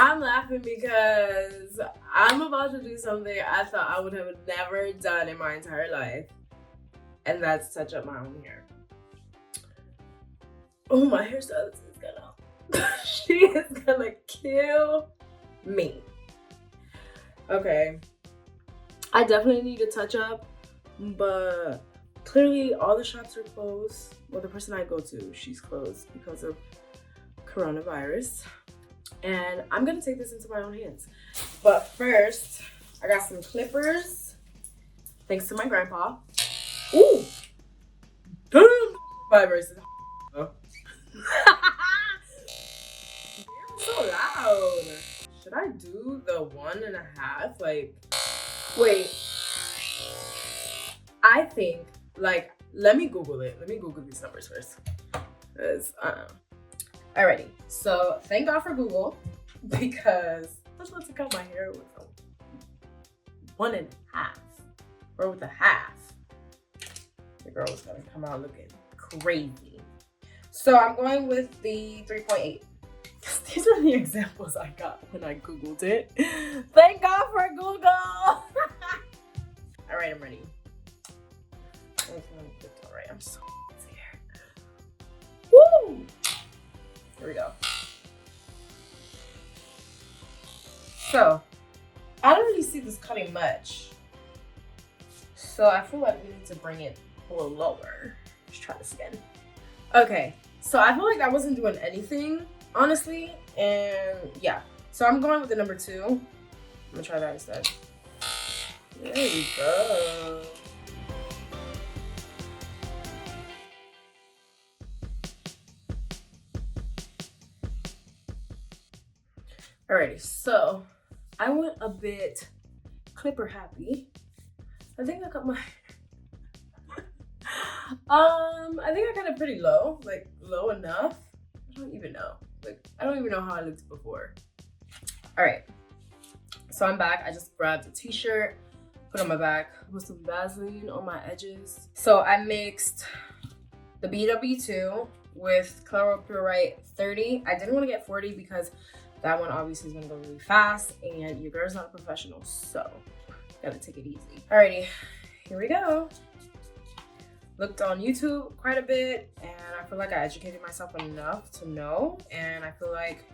I'm laughing because I'm about to do something I thought I would have never done in my entire life. And that's touch up my own hair. Oh, my hairstylist is gonna, she is gonna kill me. Okay. I definitely need a touch up, but clearly all the shops are closed. Well, the person I go to, she's closed because of coronavirus. And I'm gonna take this into my own hands. But first, I got some clippers, thanks to my grandpa. Ooh! Damn! Fibers. Oh. They're so loud. Should I do the 1.5? Like, wait. I think, like, let me Google it. Let me Google these numbers first. Because, Alrighty, so thank God for Google, because I was supposed to cut my hair with a 1.5 or with a half. The girl was gonna come out looking crazy. So I'm going with the 3.8. These are the examples I got when I Googled it. Thank God for Google. All right, I'm ready. All right, I'm so scared. Woo! Here we go. So, I don't really see this cutting much. So I feel like we need to bring it a little lower. Let's try this again. Okay, so I feel like I wasn't doing anything, honestly. And yeah, so I'm going with the number 2. I'm gonna try that instead. There we go. Alrighty, so I went a bit clipper happy. I think I got my I think I got it pretty low, like low enough. I don't even know. Like, I don't even know how I looked before. Alright. So I'm back. I just grabbed a t-shirt, put on my back, put some Vaseline on my edges. So I mixed the BW2 with Chlorpurite 30. I didn't want to get 40 because that one obviously is gonna go really fast and your girl's not a professional, so gotta take it easy. Alrighty, here we go. Looked on YouTube quite a bit and I feel like I educated myself enough to know, and I feel like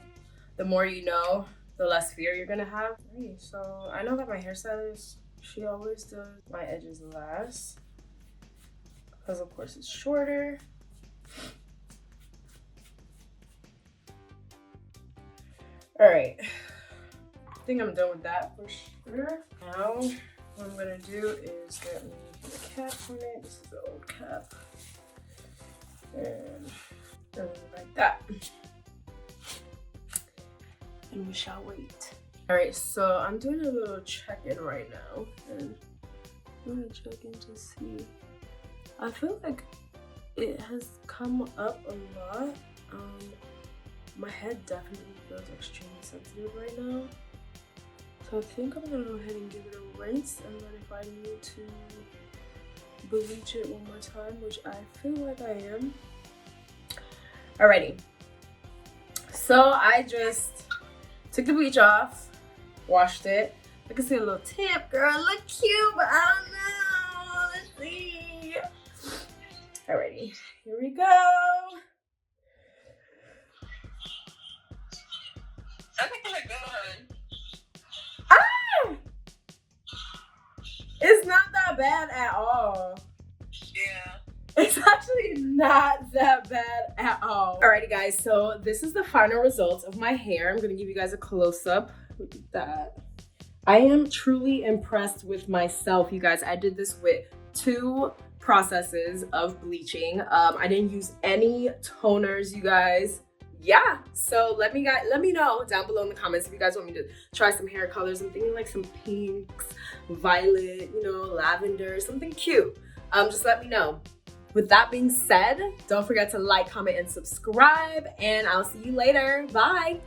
the more you know, the less fear you're gonna have. Alright, so I know that my hairstylist, she always does my edges last because of course it's shorter. All right, I think I'm done with that for sure. Now, what I'm gonna do is get me the cap on it. This is the old cap. And like that. And we shall wait. All right, so I'm doing a little check-in right now. And I'm gonna check in to see. I feel like it has come up a lot. My head definitely feels extremely sensitive right now. So I think I'm gonna go ahead and give it a rinse, and then if I need to bleach it one more time, which I feel like I am. Alrighty. So I just took the bleach off, washed it. I can see a little tip, girl. Look cute, but I don't know. Let's see. Alrighty, here we go. I think I look good. Ah! It's not that bad at all. Yeah. It's actually not that bad at all. Alrighty guys, so this is the final result of my hair. I'm gonna give you guys a close-up. Look at that. I am truly impressed with myself, you guys. I did this with 2 processes of bleaching. I didn't use any toners, you guys. Yeah, so let me know down below in the comments if you guys want me to try some hair colors. I'm thinking like some pinks, violet, you know, lavender, something cute. Just let me know. With that being said, don't forget to like, comment, and subscribe, and I'll see you later. Bye.